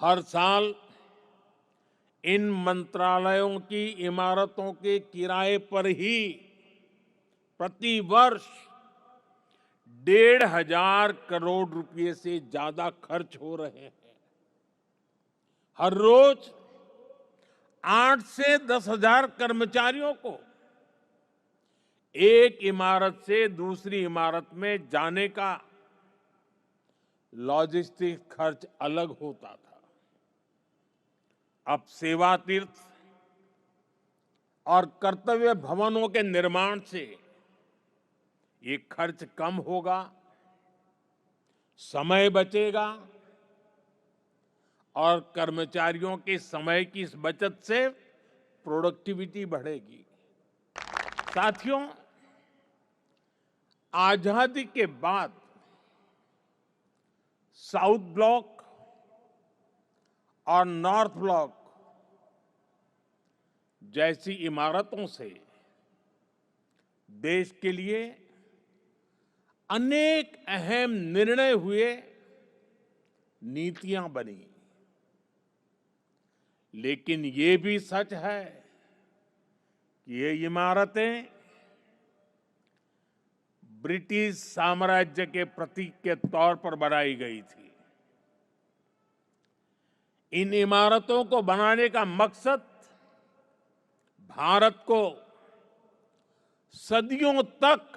हर साल इन मंत्रालयों की इमारतों के किराए पर ही प्रति वर्ष 1,500 करोड़ रुपए से ज्यादा खर्च हो रहे हैं। हर रोज 8 से 10,000 कर्मचारियों को एक इमारत से दूसरी इमारत में जाने का लॉजिस्टिक खर्च अलग होता था। अब सेवा तीर्थ और कर्तव्य भवनों के निर्माण से ये खर्च कम होगा, समय बचेगा और कर्मचारियों के समय की इस बचत से प्रोडक्टिविटी बढ़ेगी। साथियों, आजादी के बाद साउथ ब्लॉक और नॉर्थ ब्लॉक जैसी इमारतों से देश के लिए अनेक अहम निर्णय हुए, नीतियां बनी। लेकिन ये भी सच है कि ये इमारतें ब्रिटिश साम्राज्य के प्रतीक के तौर पर बनाई गई थी। इन इमारतों को बनाने का मकसद भारत को सदियों तक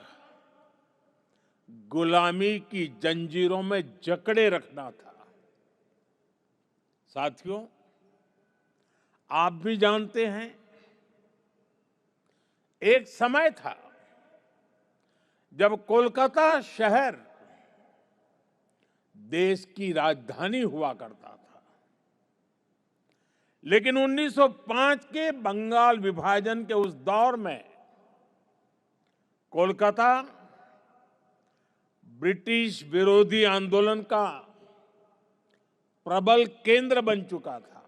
गुलामी की जंजीरों में जकड़े रखना था। साथियों, आप भी जानते हैं, एक समय था जब कोलकाता शहर देश की राजधानी हुआ करता था। लेकिन 1905 के बंगाल विभाजन के उस दौर में कोलकाता ब्रिटिश विरोधी आंदोलन का प्रबल केंद्र बन चुका था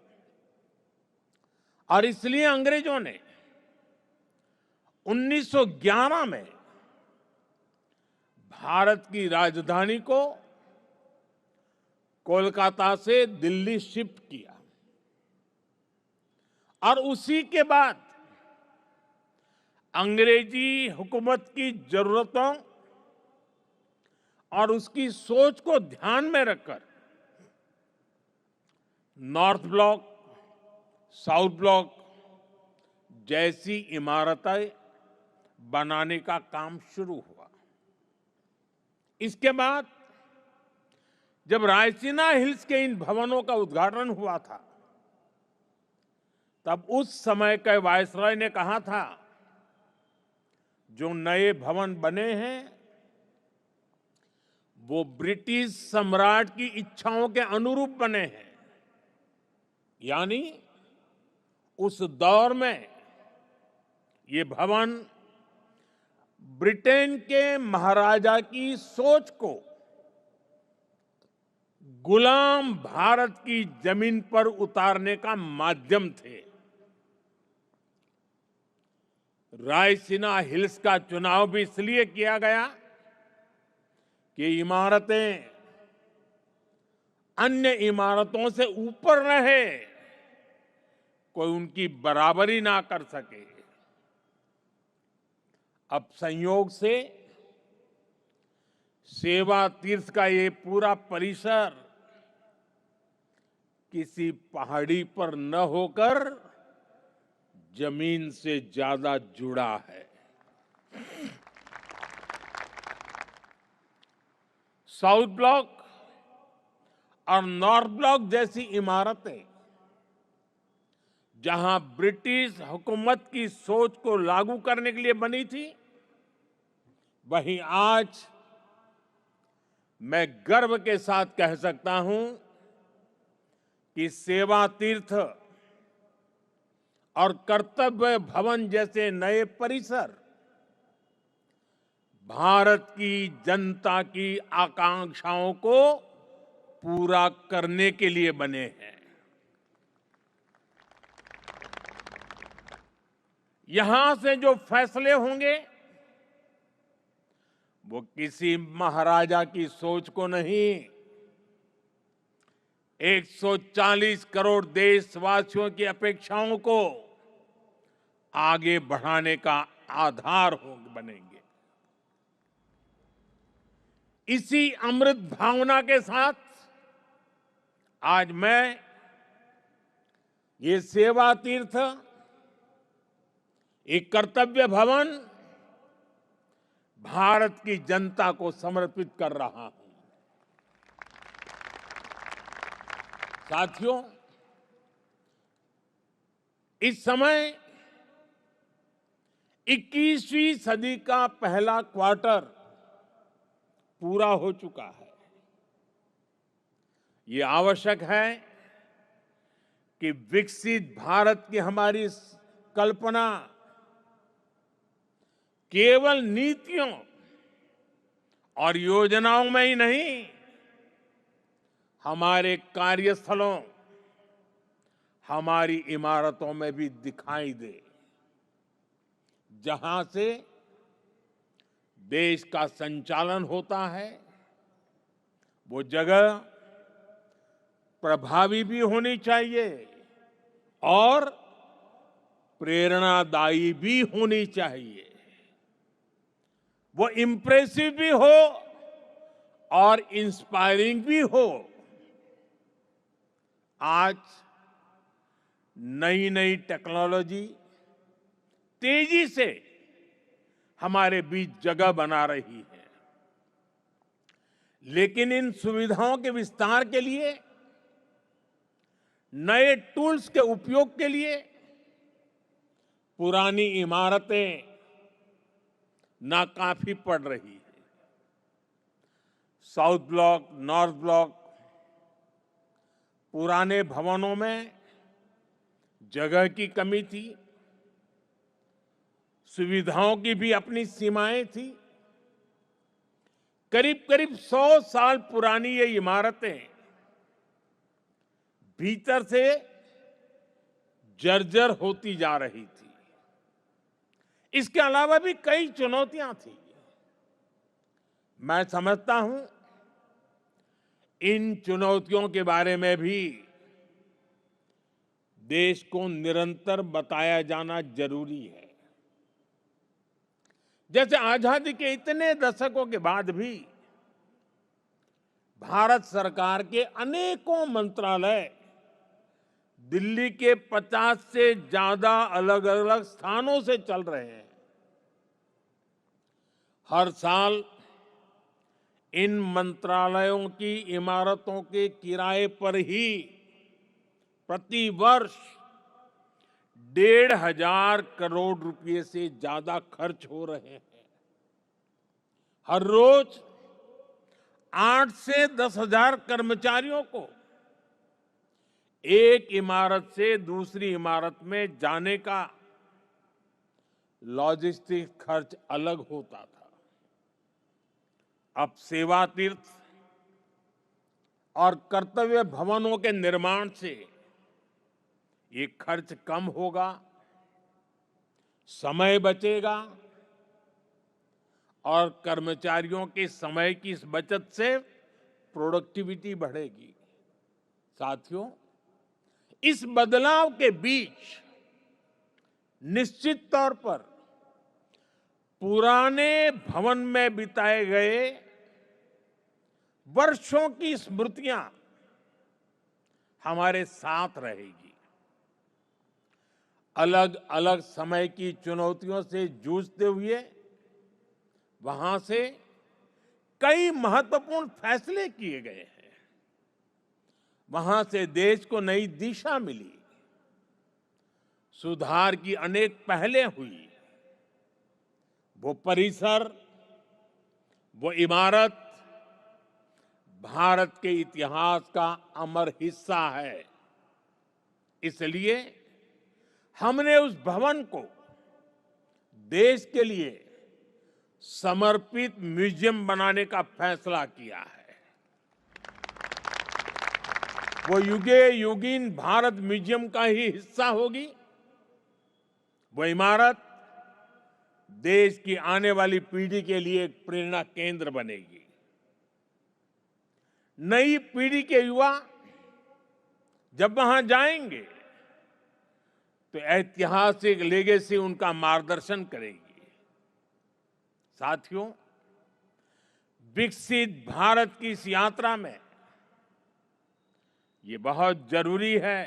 और इसलिए अंग्रेजों ने 1911 में भारत की राजधानी को कोलकाता से दिल्ली शिफ्ट किया और उसी के बाद अंग्रेजी हुकूमत की जरूरतों और उसकी सोच को ध्यान में रखकर नॉर्थ ब्लॉक, साउथ ब्लॉक जैसी इमारतें बनाने का काम शुरू हुआ। इसके बाद जब रायसीना हिल्स के इन भवनों का उद्घाटन हुआ था, तब उस समय के वायसरॉय ने कहा था, जो नए भवन बने हैं वो ब्रिटिश सम्राट की इच्छाओं के अनुरूप बने हैं। यानी उस दौर में ये भवन ब्रिटेन के महाराजा की सोच को गुलाम भारत की जमीन पर उतारने का माध्यम थे। रायसीना हिल्स का चुनाव भी इसलिए किया गया कि इमारतें अन्य इमारतों से ऊपर रहे, कोई उनकी बराबरी ना कर सके। अब संयोग से सेवा तीर्थ का ये पूरा परिसर किसी पहाड़ी पर न होकर जमीन से ज्यादा जुड़ा है। साउथ ब्लॉक और नॉर्थ ब्लॉक जैसी इमारतें जहां ब्रिटिश हुकूमत की सोच को लागू करने के लिए बनी थी, वहीं आज मैं गर्व के साथ कह सकता हूं कि सेवा तीर्थ और कर्तव्य भवन जैसे नए परिसर भारत की जनता की आकांक्षाओं को पूरा करने के लिए बने हैं। यहां से जो फैसले होंगे वो किसी महाराजा की सोच को नहीं, 140 करोड़ देशवासियों की अपेक्षाओं को आगे बढ़ाने का आधार हो बनेंगे। इसी अमृत भावना के साथ आज मैं ये सेवा तीर्थ, एक कर्तव्य भवन भारत की जनता को समर्पित कर रहा हूं। साथियों, इस समय 21वीं सदी का पहला क्वार्टर पूरा हो चुका है। ये आवश्यक है कि विकसित भारत की हमारी कल्पना केवल नीतियों और योजनाओं में ही नहीं, हमारे कार्यस्थलों, हमारी इमारतों में भी दिखाई दे, जहां से देश का संचालन होता है वो जगह प्रभावी भी होनी चाहिए और प्रेरणादायी भी होनी चाहिए। वो इम्प्रेसिव भी हो और इंस्पायरिंग भी हो। आज नई नई टेक्नोलॉजी तेजी से हमारे बीच जगह बना रही है, लेकिन इन सुविधाओं के विस्तार के लिए, नए टूल्स के उपयोग के लिए पुरानी इमारतें नाकाफी पड़ रही है। साउथ ब्लॉक, नॉर्थ ब्लॉक, पुराने भवनों में जगह की कमी थी, सुविधाओं की भी अपनी सीमाएं थी। करीब करीब 100 साल पुरानी ये इमारतें भीतर से जर्जर होती जा रही थी। इसके अलावा भी कई चुनौतियां थी। मैं समझता हूं इन चुनौतियों के बारे में भी देश को निरंतर बताया जाना जरूरी है। जैसे आजादी के इतने दशकों के बाद भी भारत सरकार के अनेकों मंत्रालय दिल्ली के 50 से ज्यादा अलग अलग स्थानों से चल रहे हैं। हर साल इन मंत्रालयों की इमारतों के किराए पर ही प्रति वर्ष 1,500 करोड़ रुपए से ज्यादा खर्च हो रहे हैं। हर रोज 8 से 10,000 कर्मचारियों को एक इमारत से दूसरी इमारत में जाने का लॉजिस्टिक खर्च अलग होता था। अब सेवा तीर्थ और कर्तव्य भवनों के निर्माण से ये खर्च कम होगा, समय बचेगा और कर्मचारियों के समय की इस बचत से प्रोडक्टिविटी बढ़ेगी। साथियों, इस बदलाव के बीच निश्चित तौर पर पुराने भवन में बिताए गए वर्षों की स्मृतियां हमारे साथ रहेगी। अलग अलग समय की चुनौतियों से जूझते हुए वहां से कई महत्वपूर्ण फैसले किए गए हैं। वहां से देश को नई दिशा मिली, सुधार की अनेक पहलें हुई। वो परिसर, वो इमारत भारत के इतिहास का अमर हिस्सा है। इसलिए हमने उस भवन को देश के लिए समर्पित म्यूजियम बनाने का फैसला किया है। वो युगे युगीन भारत म्यूजियम का ही हिस्सा होगी। वो इमारत देश की आने वाली पीढ़ी के लिए एक प्रेरणा केंद्र बनेगी। नई पीढ़ी के युवा जब वहां जाएंगे तो ऐतिहासिक लेगेसी उनका मार्गदर्शन करेगी। साथियों, विकसित भारत की इस यात्रा में ये बहुत जरूरी है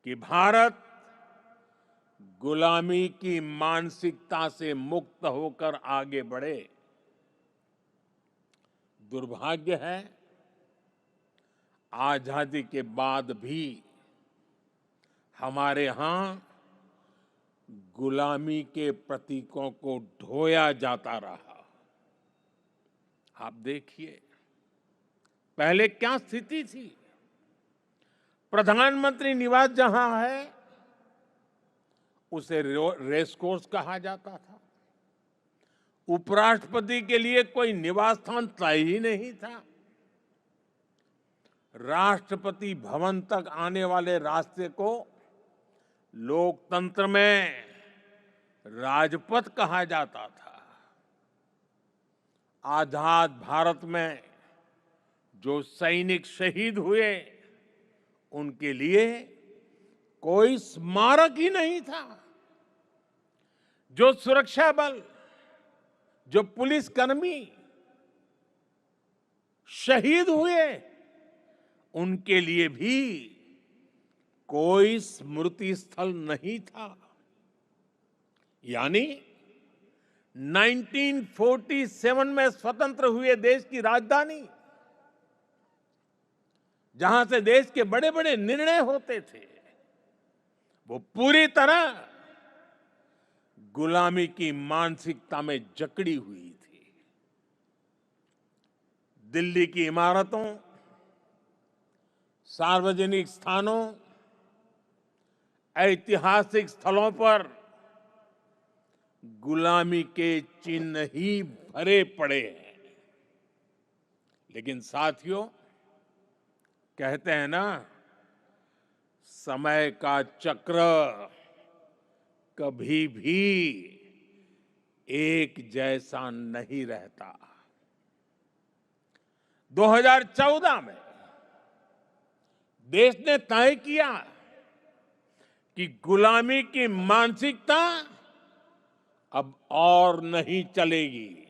कि भारत गुलामी की मानसिकता से मुक्त होकर आगे बढ़े। दुर्भाग्य है, आजादी के बाद भी हमारे यहां गुलामी के प्रतीकों को ढोया जाता रहा। आप देखिए, पहले क्या स्थिति थी। प्रधानमंत्री निवास जहां है उसे रेस कोर्स कहा जाता था। उपराष्ट्रपति के लिए कोई निवास स्थान तय ही नहीं था। राष्ट्रपति भवन तक आने वाले रास्ते को लोकतंत्र में राजपथ कहा जाता था। आजाद भारत में जो सैनिक शहीद हुए उनके लिए कोई स्मारक ही नहीं था। जो सुरक्षा बल, जो पुलिसकर्मी शहीद हुए उनके लिए भी कोई स्मृति स्थल नहीं था। यानी 1947 में स्वतंत्र हुए देश की राजधानी, जहां से देश के बड़े बड़े निर्णय होते थे, वो पूरी तरह गुलामी की मानसिकता में जकड़ी हुई थी। दिल्ली की इमारतों, सार्वजनिक स्थानों, ऐतिहासिक स्थलों पर गुलामी के चिन्ह ही भरे पड़े हैं। लेकिन साथियों, कहते हैं ना, समय का चक्र कभी भी एक जैसा नहीं रहता। 2014 में देश ने तय किया कि गुलामी की मानसिकता अब और नहीं चलेगी।